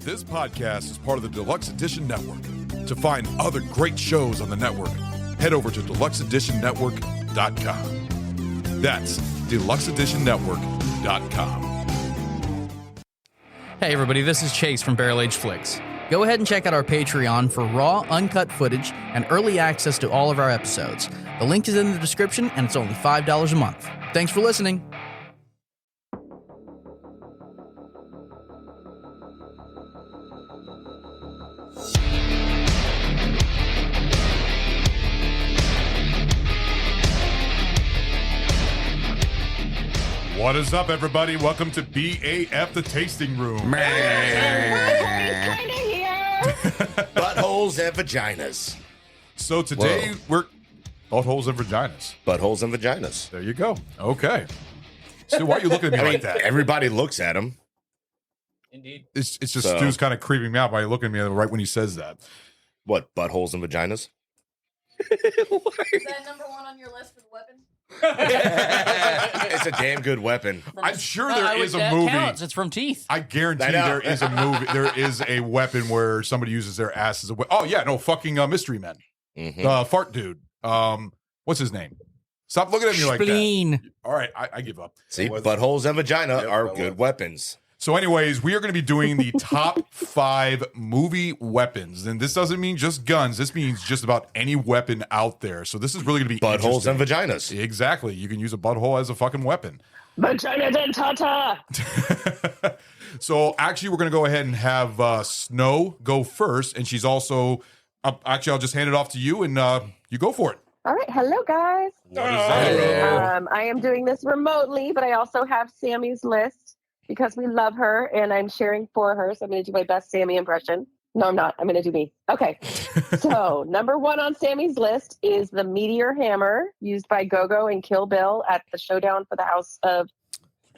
This podcast is part of the Deluxe Edition Network. To find other great shows on the network, head over to deluxeeditionnetwork.com. That's deluxeeditionnetwork.com. Hey everybody, this is Chase from Barrel Age Flicks. Go ahead and check out our Patreon for raw, uncut footage and early access to all of our episodes. The link is in the description and it's only $5 a month. Thanks for listening. What is up, everybody? Welcome to BAF, the Tasting Room. Buttholes and vaginas. So today we're buttholes and vaginas. Buttholes and vaginas. There you go. Okay. Stu, why are you looking at me like that? Everybody looks at him. Indeed. It's just So- Stu's kind of creeping me out by looking at me right when he says that. What, buttholes and vaginas? Is that number one on your list for the weapons? It's a damn good weapon. I'm sure there is a movie. Counts. It's from Teeth. I guarantee I know. there is a movie. There is a weapon where somebody uses their ass as a weapon. Oh yeah, no fucking Mystery Men. Mhm. Fart dude. What's his name? Stop looking at me like that. Spleen. All right, I give up. See, buttholes and vagina are good weapons. So, anyways, we are going to be doing the top 5 movie weapons, and this doesn't mean just guns. This means just about any weapon out there. So, this is really going to be Buttholes and interesting. vaginas. Exactly. You can use a butthole as a fucking weapon. Vagina dentata. So, actually, we're going to go ahead and have Snow go first, and she's also. Actually, I'll just hand it off to you, and you go for it. All right. Hello, guys. What is that? I am doing this remotely, but I also have Sammy's list because we love her and I'm sharing for her. So I'm going to do my best Sammy impression. No, I'm not. I'm going to do me. Okay. So number 1 on Sammy's list is the Meteor Hammer used by Go-Go and Kill Bill at the showdown for the House of...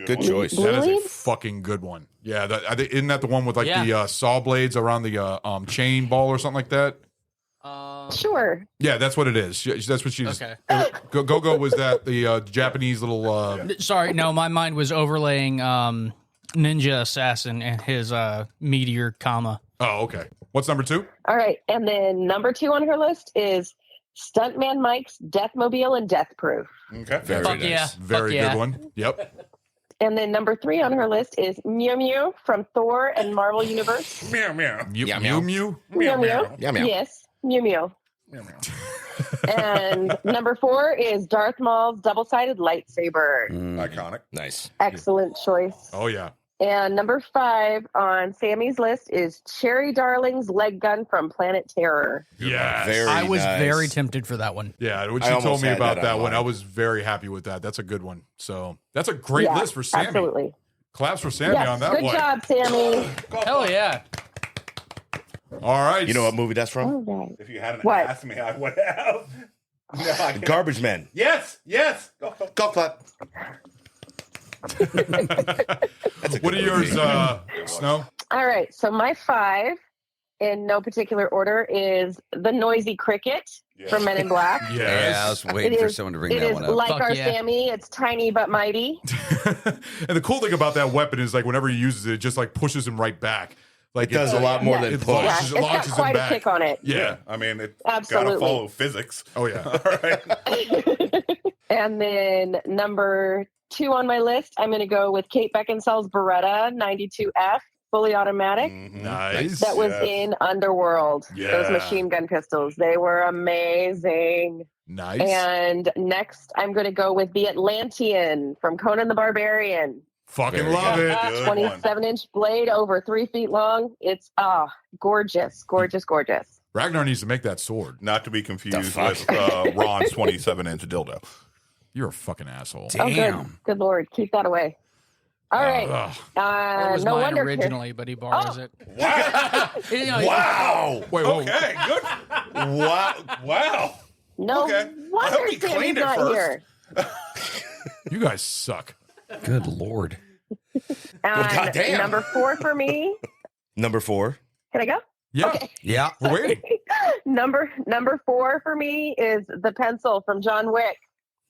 Good choice. Blue That is a Leaves? fucking good one. Yeah, isn't that the one with like Yeah. the saw blades around the chain ball or something like that? Sure. Yeah, that's what it is. That's what she's. Okay. Go was that the Japanese little. Sorry, no, my mind was overlaying Ninja Assassin and his meteor comma. Oh, okay. What's number 2? All right. And then number 2 on her list is Stuntman Mike's Deathmobile and Death Proof. Okay. Very Fuck nice. yeah. Very Fuck yeah. good one. Yep. And then number 3 on her list is Mew Mew from Thor and Marvel Universe. Mew Meow, Mew. meow. Mew Mew. Meow, meow. Yes, Mew Mew. And number 4 is Darth Maul's double-sided lightsaber. Iconic. Nice. Excellent choice. Oh yeah. And number 5 on Sammy's list is Cherry Darling's leg gun from Planet Terror. Yes. Very I was nice. very tempted for that one. Yeah, when I she told almost me had about that that on one, mine. I was very happy with that. That's a good one. So that's a great Yeah, list for Sammy. Absolutely. Claps for Sammy Yes, on that good one. job, Sammy. Hell yeah. All right. You know what movie that's from? All right. If you hadn't What? asked me, I would have. No, I can't. Garbage Men. Yes, yes. Go. Golf clap. What are yours, Snow? All right. So my 5, in no particular order, is the Noisy Cricket from Men in Black. Yes. Yeah, I was waiting for someone to bring It that is one up. like Fuck our yeah. Sammy. It's tiny but mighty. And the cool thing about that weapon is like whenever he uses it, it just like pushes him right back. Like It does a lot more Yeah. than It push. Yeah, launches, it's got launches him quite a back. kick on it. Yeah. I mean, it's Absolutely. gotta follow physics. Oh yeah. All right. And then number 2 on my list, I'm going to go with Kate Beckinsale's Beretta 92F, fully automatic. Nice. That was Yes. in Underworld. Yeah. Those machine gun pistols. They were amazing. Nice. And next, I'm going to go with the Atlantean from Conan the Barbarian. Fucking Very love good. it. Good one. 27-inch blade over 3 feet long. It's gorgeous, gorgeous, gorgeous. Ragnar needs to make that sword. Not to be confused fuck? with Ron's 27-inch dildo. You're a fucking asshole. Oh, good. Damn. Good Lord. Keep that away. All right. Ugh. That was no mine wonder. originally, but he borrows Oh. it. You know, Wow. Wait, whoa. Okay, good. Wow. Wow. No Okay. I wonder hope he Sammy's cleaned it not first. here. You guys suck. Good Lord. And goddamn. number 4 for me. Number 4. Can I go? Yeah. Okay. Yeah. We're waiting. Number 4 for me is the pencil from John Wick.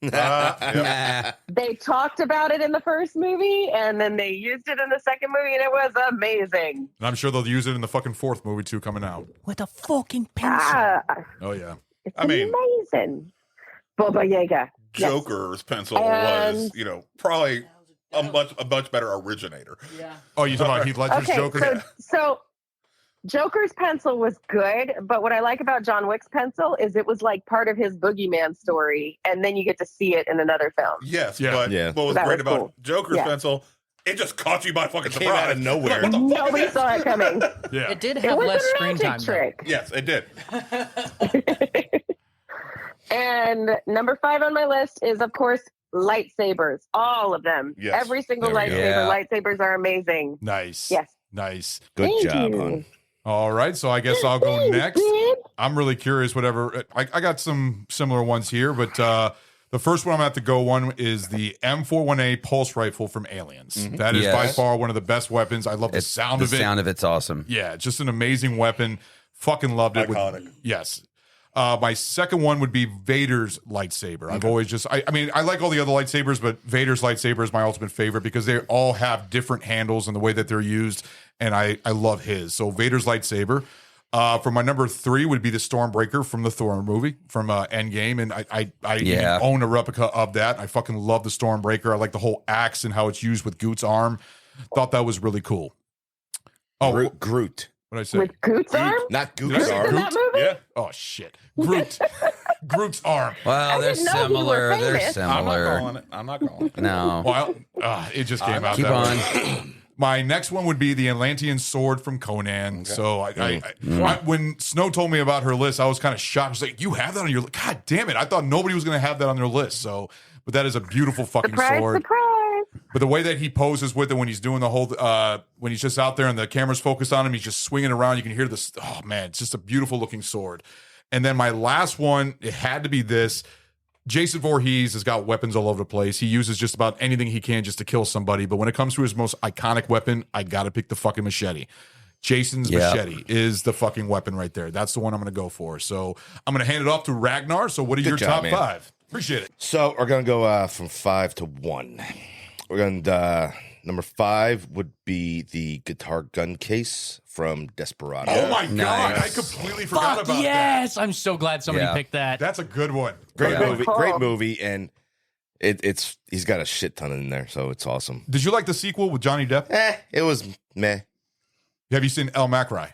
Yep. They talked about it in the first movie, and then they used it in the second movie, and it was amazing. And I'm sure they'll use it in the fucking fourth movie too coming out. With a fucking pencil. Ah, Oh yeah. it's I mean- amazing. Baba Yaga. Yes. Joker's pencil And- was, probably a much better originator. Oh, you talking about Heath Ledger's Okay, Joker? so Joker's pencil was good, but what I like about John Wick's pencil is it was like part of his boogeyman story, and then you get to see it in another film. Yes, Yeah. but Yeah. what was That great was about cool. Joker's Yeah. pencil, it just caught you by fucking Came surprise. out of nowhere. What the fuck? Nobody saw it coming. Yeah. It did It have was less a screen magic time. though. trick. Yes, it did. And number 5 on my list is, of course, lightsabers. All of them. Yes. Every single There we go. lightsaber. Yeah. Lightsabers are amazing. Nice. Yes. Nice. Good Thank job, you. hon. All right. So I guess I'll go Thanks, next. babe. I'm really curious. Whatever. I got some similar ones here, but the first one I'm going to have to go one is the M41A pulse rifle from Aliens. That is by Yes. far one of the best weapons. I love the It's sound the of it. sound of it's awesome. Yeah, just an amazing weapon. Fucking loved it. Iconic. Yes. My second one would be Vader's lightsaber. I've always just, I mean, I like all the other lightsabers, but Vader's lightsaber is my ultimate favorite because they all have different handles and the way that they're used. And I love his. So Vader's lightsaber. For my number 3 would be the Stormbreaker from the Thor movie from Endgame. And I even Yeah. own a replica of that. I fucking love the Stormbreaker. I like the whole axe and how it's used with Goot's arm. Thought that was really cool. Oh, Groot. what did I say? With Goot's arm? Not Did I Goot's say In arm. that movie? Yeah. Oh shit, Groot, Groot's arm. Well, I they're didn't know you were similar. They're famous. I'm not similar. calling it. I'm not calling it. No. Well, it just came out. Keep that on. way. My next one would be the Atlantean sword from Conan. So when Snow told me about her list, I was kind of shocked. I was like, "You have that on your list? God damn it! I thought nobody was going to have that on their list." So, but that is a beautiful fucking Surprise, sword. surprise. But the way that he poses with it when he's doing the whole, when he's just out there and the camera's focused on him, he's just swinging around. You can hear this. Oh man, it's just a beautiful looking sword. And then my last one, it had to be this. Jason Voorhees has got weapons all over the place. He uses just about anything he can just to kill somebody. But when it comes to his most iconic weapon, I got to pick the fucking machete. Jason's Yeah. machete is the fucking weapon right there. That's the one I'm going to go for. So I'm going to hand it off to Ragnar. So what are your job, top man. 5? Appreciate it. So we're gonna go from 5 to 1. We're gonna number 5 would be the guitar gun case from Desperado. Oh my God. Nice. I completely forgot Fuck about that. yes! I'm so glad somebody Yeah. picked that. That's a good one. Great Yeah. movie, Cool. great movie, and it's he's got a shit ton in there, so it's awesome. Did you like the sequel with Johnny Depp? It was meh. Have you seen El Macri?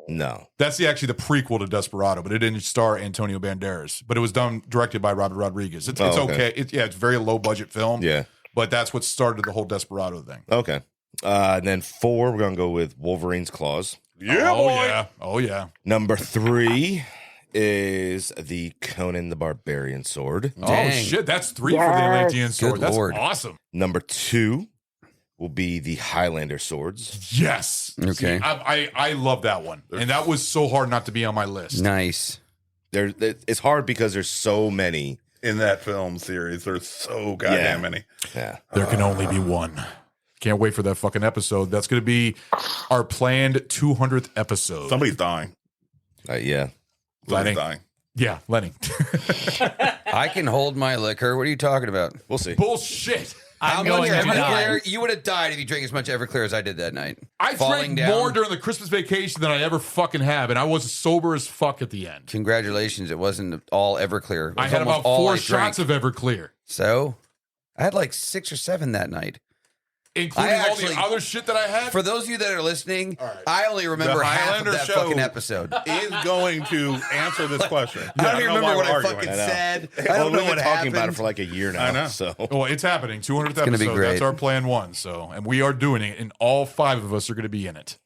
No. That's actually the prequel to Desperado, but it didn't star Antonio Banderas. But it was directed by Robert Rodriguez. It's Oh, okay. okay. It's very low budget film. Yeah. But that's what started the whole Desperado thing. Okay. And then 4, we're gonna go with Wolverine's claws. Yeah, oh boy. yeah. Oh yeah. Number 3 is the Conan the Barbarian sword. Oh Dang. shit. That's 3 for the Yes. Atlantean sword. Good That's Lord. awesome. Number 2 will be the Highlander swords. Yes. Okay. See, I love that one, and that was so hard not to be on my list. Nice. It's hard because there's so many. In that film series, there's so goddamn many. Yeah. There can only be one. Can't wait for that fucking episode. That's going to be our planned 200th episode. Somebody's dying. Yeah. Lenny. Somebody's dying. Yeah, Lenny. I can hold my liquor. What are you talking about? We'll see. Bullshit. How I'm much going to die. Everclear? You would have died if you drank as much Everclear as I did that night. I Falling drank down. more during the Christmas vacation than I ever fucking have, and I was sober as fuck at the end. Congratulations. It wasn't all Everclear. It was I had almost about all 4 I shots drank. of Everclear, So I had like 6 or 7 that night. including I all actually- the other shit that I had. For those of you that are listening, All right. I only remember The half of Highlander that show fucking episode. Is going to answer this question. I don't even know remember why what we're I arguing. fucking I know. said. I Well, don't know we've what been talking happened. about it for like a year now. I know. So Well, it's happening. 200th gonna be episode. great. That's our plan 1. So, and we are doing it, and all 5 of us are going to be in it.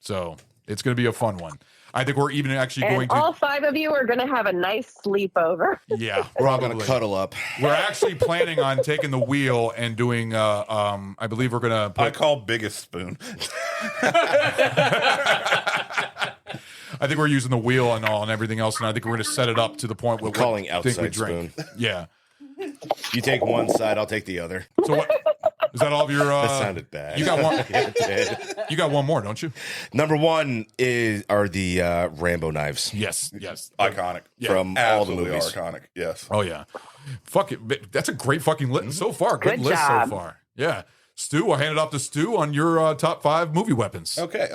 So it's going to be a fun one. I think we're even actually going And to. all 5 of you are going to have a nice sleepover. Yeah, we're all probably. gonna cuddle up. We're actually planning on taking the wheel and doing. I believe we're gonna. I Put, call biggest spoon. I think we're using the wheel and all and everything else, and I think we're gonna set it up to the point where Calling we think we outside drink. spoon. Yeah. You take one side, I'll take the other. So what? Is that all of your? That sounded bad. You got one. Yeah, it did. You got one more, don't you? Number one are the Rambo knives Yes. Iconic. from all the Absolutely movies. iconic. Yes. Oh yeah. Fuck it. That's a great fucking list so far. Good Good list job. so far. Yeah. Stu, I'll hand it off to Stu on your top 5 movie weapons. Okay.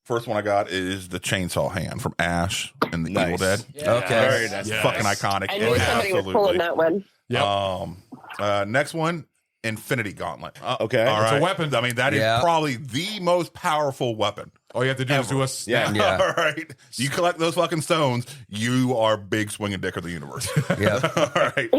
First one I got is the chainsaw hand from Ash and the Nice. Evil Dead. Okay. Very nice. Yes. Fucking iconic. I knew somebody was pulling that one. Yep. Next one, Infinity Gauntlet. Okay. All It's a right. weapon. I mean, that is Yeah. probably the most powerful weapon. All you have to do is do a snap. Yeah. All right. You collect those fucking stones, you are big swinging dick of the universe. Yeah. All right.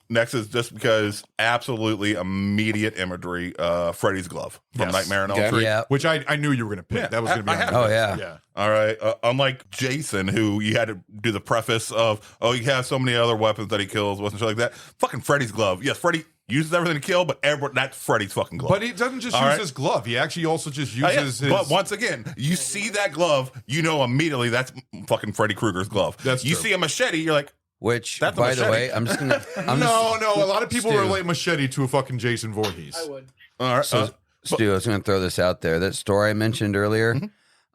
Next is just because absolutely immediate imagery, Freddy's glove from Yes. Nightmare on Elm Okay. Street. Yeah. Which I knew you were going to pick. Yeah, That was going to be I on had the to. list. Oh, yeah. Yeah. All right. Unlike Jason, who you had to do the preface of, oh, you have so many other weapons that he kills, wasn't shit like that. Fucking Freddy's glove. Yes, Freddy uses everything to kill, but that's Freddy's fucking glove. But he doesn't just All use right. his glove. He actually also just Yeah, uses his. But once again, you see that glove, you know immediately that's fucking Freddy Krueger's glove. That's you true. see a machete, you're like, Which, That's a by the machete. way, I'm just gonna. No, a lot of people Stu. relate machete to a fucking Jason Voorhees. would. all right. So, Stu, I was going to throw this out there. That store I mentioned earlier,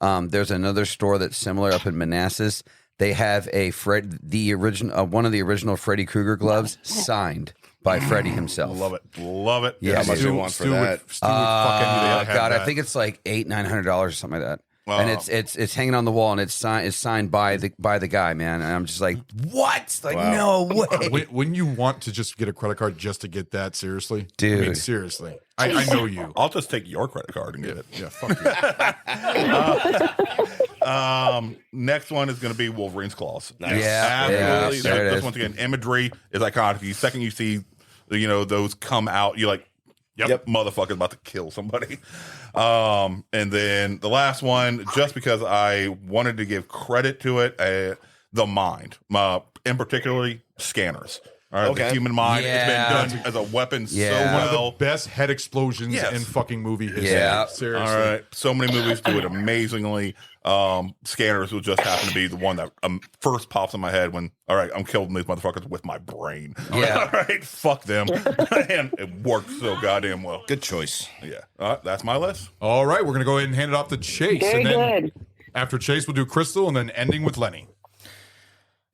there's another store that's similar up in Manassas. They have one of the original Freddy Krueger gloves signed by Freddy himself. Love it. Love it. Yeah, How much they want for that? Stu would fucking have God, I that. think it's like $800-900 or something like that. Wow. And it's hanging on the wall, and it's signed by the guy, man. And I'm just like, what? Like, Wow. no way. Wouldn't you want to just get a credit card just to get that? Seriously, I mean, Dude. seriously. I know you. I'll just take your credit card and get it. Yeah, fuck you. Next one is going to be Wolverine's claws. Nice. Yeah, Absolutely. there it Just is. once again, imagery is iconic. The second you see, those come out, you're like, Yep. motherfucker's about to kill somebody. And then the last one, just because I wanted to give credit to it, the mind, in particularly scanners. All right, Okay. the human mind Yeah. has been done as a weapon Yeah. so One of well. the best head explosions Yes. in fucking movie history. Yeah. Seriously. All right. So many movies do it amazingly. Scanners will just happen to be the one that first pops in my head when, all right, I'm killing these motherfuckers with my brain. Yeah. All right. Fuck them. And it worked so goddamn well. Good choice. Yeah. That's my list. All right, we're gonna go ahead and hand it off to Chase, Very and then good. after Chase, we'll do Crystal, and then ending with Lenny.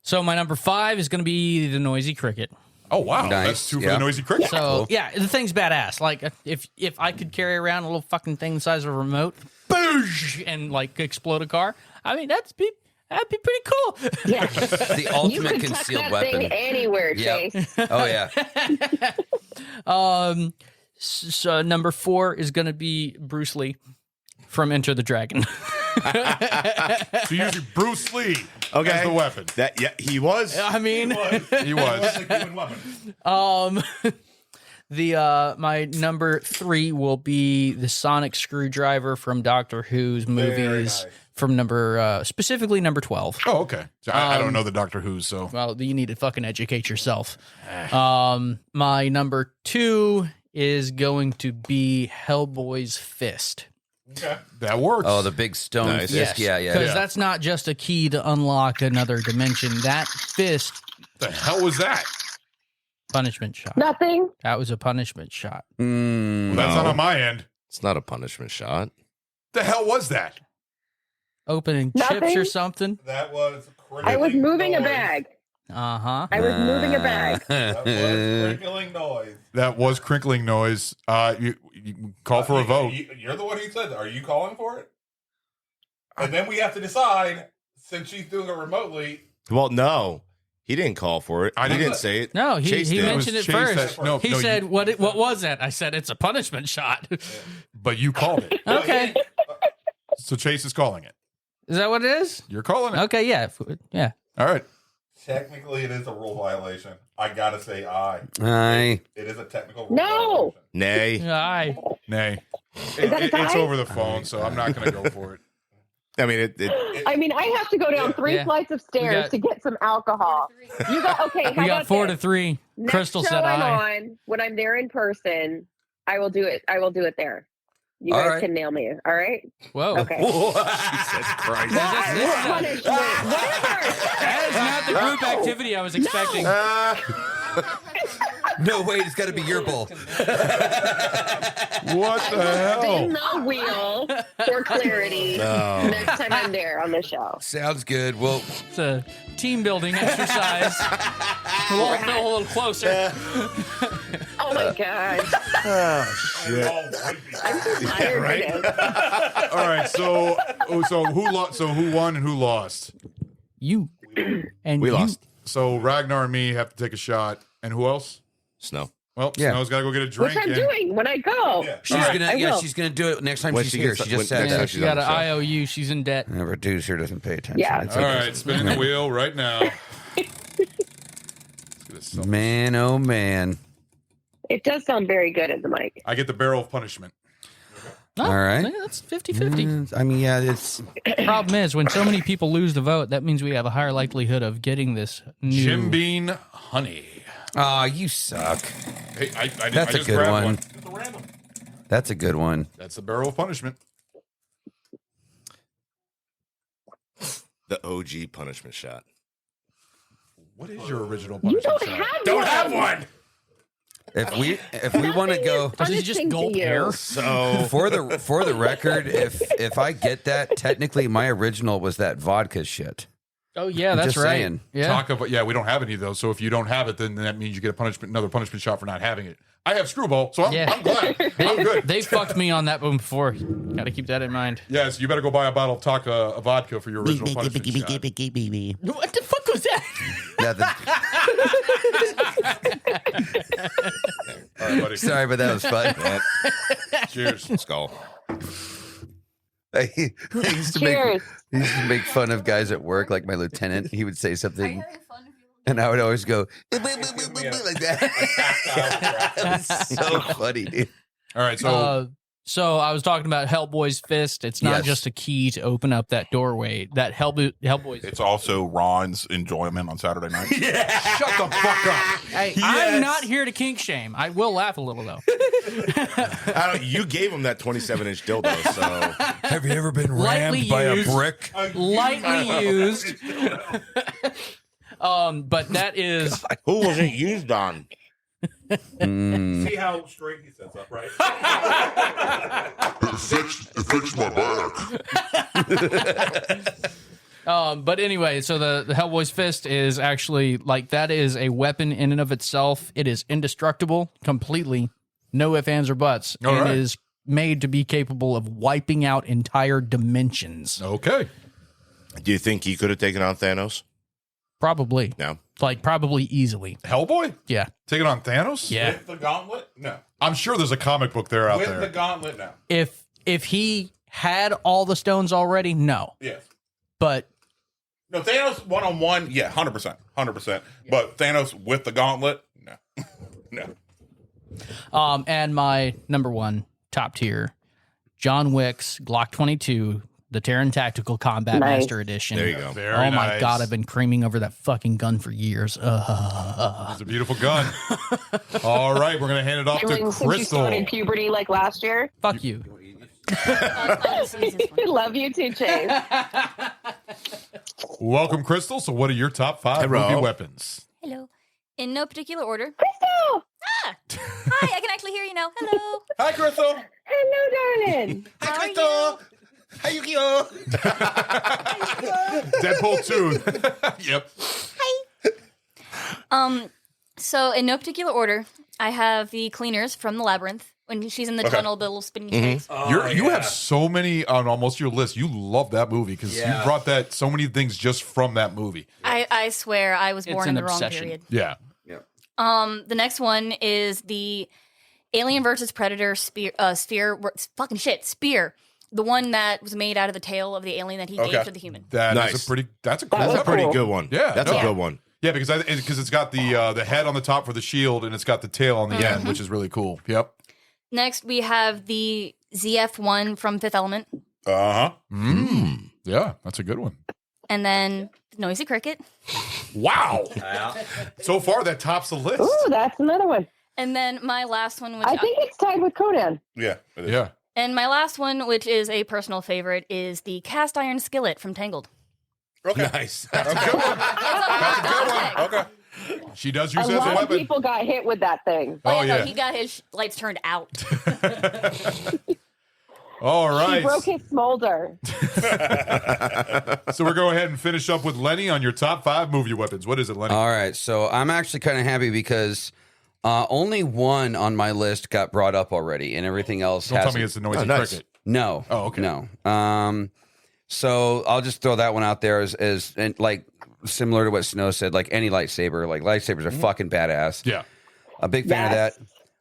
So my number 5 is going to be the Noisy Cricket. Oh wow, Nice, that's 2 for yeah. the noisy cricket. So yeah, the thing's badass. Like if I could carry around a little fucking thing the size of a remote, boosh, and like explode a car, I mean that'd be pretty cool. Yeah. The You ultimate could tuck concealed that weapon. thing anywhere, Yep. Chase. Oh yeah. So number 4 is going to be Bruce Lee from Enter the Dragon. So usually Bruce Lee Okay. as the weapon. He was. I mean, He was. the my number 3 will be the sonic screwdriver from Doctor Who's movies from specifically number 12. Oh, okay. So I don't know the Doctor Who's, so Well, you need to fucking educate yourself. My number 2 is going to be Hellboy's fist. that works. Oh, the big stone Nice. fist. Yeah, Because yeah. that's not just a key to unlock another dimension. That fist the hell was that? punishment shot. Nothing. That was a punishment shot. Mm, That's not on my end. It's not a punishment shot. The hell was that? Opening Nothing. chips or something. That was I was moving a bag. Uh-huh. I was moving a bag. crinkling noise. That was crinkling noise. You call for a vote. You're the one who said that. Are you calling for it? And then we have to decide, since she's doing it remotely. Well, no, he didn't call for it. I He didn't- didn't say it. No, he Chase did. mentioned it Chase first. that- no, he no, said, you- what was that? I said, it's a punishment shot. But you called it. Okay. So Chase is calling it. Is that what it is? You're calling it. Okay, yeah. Yeah. All right. Technically, it is a rule violation. I gotta say, Aye. it is a technical rule No. Nay. Aye. Nay. that a It's tie? over the phone, so I'm not going to go for it. I mean, it I mean, I have to go down 3 Yeah. flights of stairs got- to get some alcohol. You got okay. How We got about 4 this? to 3. Next Crystal show said I'm aye. on, when I'm there in person, I will do it. I will do it there. You All guys right. can nail me. All right. Whoa. Okay. Jesus Christ. What punishment? Whatever. That is not the group activity I was expecting. No, wait, it's got to be your bowl. What the Spin hell? the wheel for clarity No. next time I'm there on the show. Sounds good. Well, It's a team building exercise. We'll feel a little closer. Oh my god. I'm so tired today. All right, so who lost? So who won and who lost? You and We you. lost. So Ragnar and me have to take a shot, and who else? Snow. Well, Yeah. Snow's got to go get a Which drink. I'm and- doing when I go. she's All right, gonna, I yeah, will. she's gonna do it next time When she's she here. gets- She just when- said next Yeah, time that. she got an on the show. IOU. She's in debt. And our producer doesn't pay attention. Yeah. It's All okay. right, spinning the wheel right now. Man, oh man. It does sound very good at the mic. I get the barrel of punishment. Oh, All right. yeah, that's 50-50. I mean, yeah, it's Problem is, when so many people lose the vote, that means we have a higher likelihood of getting this new. Jim Bean honey. you suck. Hey, I That's a just good grabbed one. That's a good one. That's the barrel of punishment. The OG punishment shot. What is your original You punishment don't shot? have Don't one. have one. If we want to go Does he just Punishing to gulp you. air? So for the record, if I get that, technically my original was that vodka shit. Oh yeah, that's just right. saying. Yeah. Talk of yeah, we don't have any of those. So if you don't have it, then that means you get a punishment, another punishment shot for not having it. I have screwball, so I'm glad. I'm good. They fucked me on that one before. Got to keep that in mind. Yes, you better go buy a bottle of Taka vodka for your original punishment shot. What the fuck was that? All right, buddy. Sorry, but that was fun. Cheers. skull. I used to Cheers. make fun of guys at work, like my lieutenant. He would say something, and I would always go like that. It was so funny, dude. All right, so So I was talking about Hellboy's fist. It's not Yes. just a key to open up that doorway. That Hellboy's. It's also Ron's enjoyment on Saturday night. shut the fuck up. Hey, I'm not here to kink shame. I will laugh a little though. You gave him that 27-inch dildo, so Have you ever been Lightly used. brick? Lightly used. But that is who was it used on? See how straight he sets up, right? It fixed my back. But anyway, so the Hellboy's fist is actually like that is a weapon in and of itself. It is indestructible completely, no ifs, ands, or buts, All and right. is made to be capable of wiping out entire dimensions. Okay. Do you think he could have taken on Thanos? Probably, No. like probably easily. Hellboy? Yeah, Taking on Thanos? yeah. With the gauntlet? No. I'm sure there's a comic book there out With there. the gauntlet? No. If he had all the stones already, no. Yes. But No, Thanos one-on-one, yeah, 100%. 100%. But Thanos with the gauntlet? No. No. and my number one top tier, John Wick's Glock 22, the Terran Tactical Combat Nice. Master Edition. There you go. Very Oh my nice. god, I've been creaming over that fucking gun for years. It's a beautiful gun. All right, we're going to hand it off to Since you Crystal. started puberty like last year. Fuck you. Love you too, Chase. Welcome, Crystal. So what are your top 5 Hello. movie weapons? Hello. In no particular order. Crystal! Hi, I can actually hear you now. Hello. Hi, Crystal. Hello, darling. How are you? Hi, Yukio. Deadpool 2. Yep. So in no particular order, I have the cleaners from the labyrinth when she's in the tunnel, the little spinning space. You have so many on almost your list. You love that movie because you brought that so many things just from that movie. I swear I was born an in the wrong obsession. period. Yeah. The next one is the Alien versus Predator spear. Spear. The one that was made out of the tail of the alien that he gave to the human. That's Nice. a pretty cool. That's a pretty good one. Yeah, That's no. a good one. Yeah, because it's got the head on the top for the shield and it's got the tail on the end, which is really cool. Yep. Next, we have the ZF-1 from Fifth Element. Uh-huh. Yeah, that's a good one. And then Noisy Cricket. Wow. So far, that tops the list. Ooh, that's another one. And then my last one, which I think it's tied with Conan. Yeah. It is. Yeah. and my last one, which is a personal favorite, is the cast iron skillet from Tangled. Okay. Nice. That's a good one. That's a good one. Okay. She does A use it as a lot of weapon. people got hit with that thing. Oh, yeah, yeah. no, he got his lights turned out. All She right. broke his smolder. So we're going ahead and finish up with Lenny on your top 5 movie weapons. What is it, Lenny? All right, so I'm actually kind of happy because only one on my list got brought up already, and everything else Don't tell hasn't. me it's the noisy nice. cricket. No. Oh, okay. No. So I'll just throw that one out there as and like similar to what Snow said, like any lightsaber. Like lightsabers are fucking badass. Yeah. A big fan of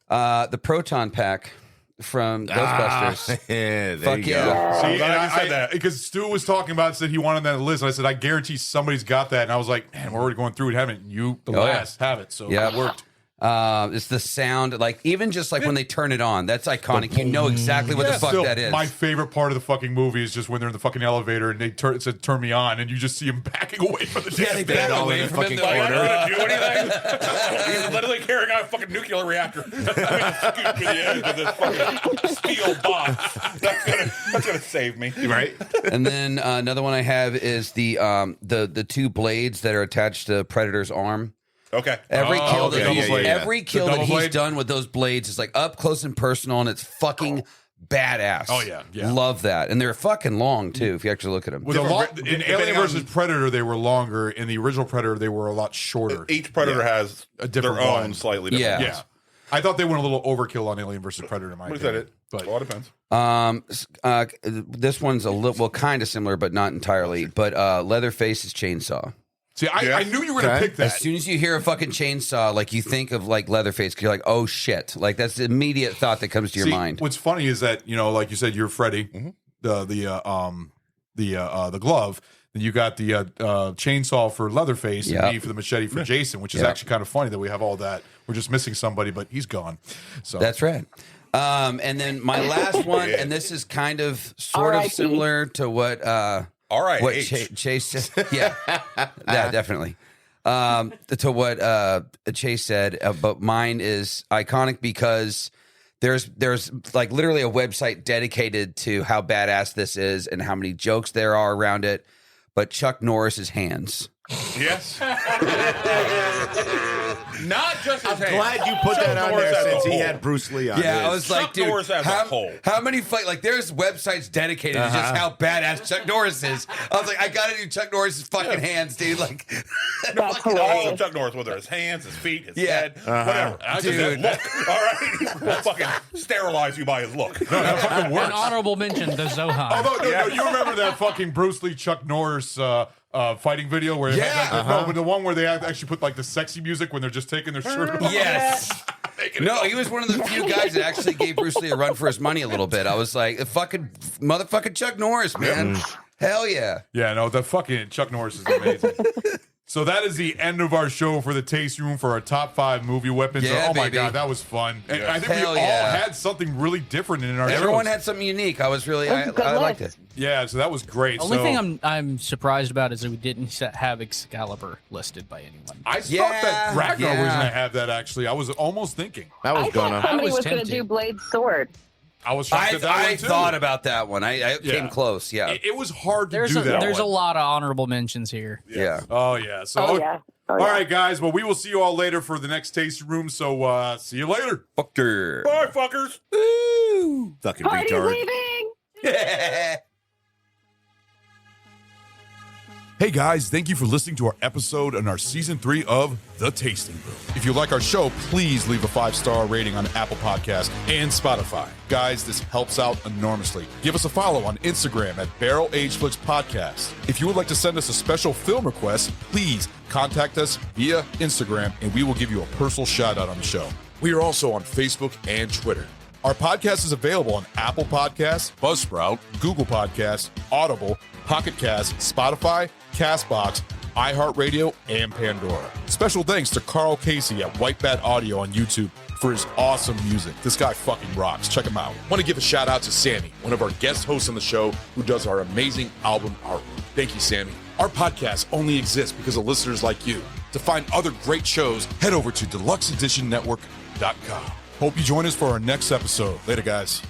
that. The proton pack from Ghostbusters. Yeah, there Fuck you yeah. go. See, glad and you said that. because Stu was talking about, said he wanted that list. And I said, I guarantee somebody's got that. And I was like, man, we're already going through it, haven't you? The Oh, yeah. last have it. So Yeah. it worked. It's the sound, like even just like when they turn it on, that's iconic. You know exactly what the fuck Still, that is. my favorite part of the fucking movie is just when they're in the fucking elevator and it said turn me on, and you just see him backing away from the damn they thing. back all away in the from him. fucking They're like, corner. Not gonna do anything. He's literally carrying out a fucking nuclear reactor. That's gonna scoop to the edge of this fucking steel box. That's gonna save me. Right? And then another one I have is the two blades that are attached to Predator's arm. Okay. Every Oh, kill okay. that he's, Double blade. every kill The that double he's blade? done with those blades is like up close and personal, and it's fucking badass. Oh, yeah, yeah. Love that, and they're fucking long too. If you actually look at them, With in depending Alien on- versus Predator, they were longer. In the original Predator, they were a lot shorter. Each predator has A different their own one. slightly different Yeah. Yeah. ones. I thought they went a little overkill on Alien versus Predator, in my We said opinion. it. But It all depends. this one's a little, well, kind of similar, but not entirely. But Leatherface's chainsaw. see, I Yeah. knew you were going to Okay. pick that. As soon as you hear a fucking chainsaw, like you think of like Leatherface, 'cause you're like, oh shit, like that's the immediate thought that comes to your See, mind. What's funny is that, like you said, you're Freddy, the glove. Then you got the chainsaw for Leatherface, Yep. and me for the machete for Jason, which is Yep. actually kind of funny that we have all that. We're just missing somebody, but he's gone. So That's right. And then my last one, and this is kind of sort of R.I.P. similar to what All right. what H. Chase said. Yeah, yeah, definitely. To what Chase said, but mine is iconic because there's like literally a website dedicated to how badass this is and how many jokes there are around it. But Chuck Norris's hands. Yes. Not just his I'm hands. glad you put Chuck that on Norris there as a since he whole. had Bruce Lee on Yeah, his. I was like, Chuck dude, Norris as a whole. how many fight? Like, there's websites dedicated to just how badass Chuck Norris is. I was like, I gotta do Chuck Norris's fucking hands, dude. Like, That's All hilarious. of Chuck Norris, whether his hands, his feet, his Yeah. head, whatever. Just Dude. that look. All right. We'll fucking sterilize you by his look. that fucking An works. honorable mention, the Zohan. Although, no, you remember that fucking Bruce Lee Chuck Norris fighting video where no, but the one where they actually put like the sexy music when they're just taking their shirt off. yes. No, he was one of the few guys that actually gave Bruce Lee a run for his money a little bit. I was like, fucking motherfucking Chuck Norris, man. Hell yeah. Yeah, no, the fucking Chuck Norris is amazing. So that is the end of our show for the Taste Room for our top 5 movie weapons. Yeah, oh my baby. god, that was fun. And I think Hell we all yeah. had something really different in our Everyone shows. had something unique. I was really, That was a good I liked it. list. Yeah, so that was great. Only so thing I'm surprised about is that we didn't have Excalibur listed by anyone. I thought Yeah, that Ragnar was yeah. going to have that actually. I was almost thinking. That was I gonna. thought somebody was was going to tempted. do Blade's sword. I was shocked at that I one too. thought about that one. I Yeah. came close. Yeah. It was hard to There's do that. there's a one. lot of honorable mentions here. Yeah. Oh yeah. So Oh, yeah. Oh, all yeah. right, guys. Well, we will see you all later for the next tasting room. So see you later. Fucker. Bye, fuckers. Fucking Party's retard. leaving! Hey guys, thank you for listening to our episode on our season 3 of The Tasting Room. If you like our show, please leave a 5-star rating on Apple Podcasts and Spotify. Guys, this helps out enormously. Give us a follow on Instagram at Barrel Age Flicks Podcast. If you would like to send us a special film request, please contact us via Instagram and we will give you a personal shout out on the show. We are also on Facebook and Twitter. Our podcast is available on Apple Podcasts, Buzzsprout, Google Podcasts, Audible, Pocket Cast, Spotify, Castbox, iHeartRadio, and Pandora. Special thanks to Carl Casey at White Bat Audio on YouTube for his awesome music. This guy fucking rocks. Check him out. Want to give a shout out to Sammy, one of our guest hosts on the show who does our amazing album artwork. Thank you, Sammy. Our podcast only exists because of listeners like you. To find other great shows, head over to deluxeeditionnetwork.com. Hope you join us for our next episode. Later, guys.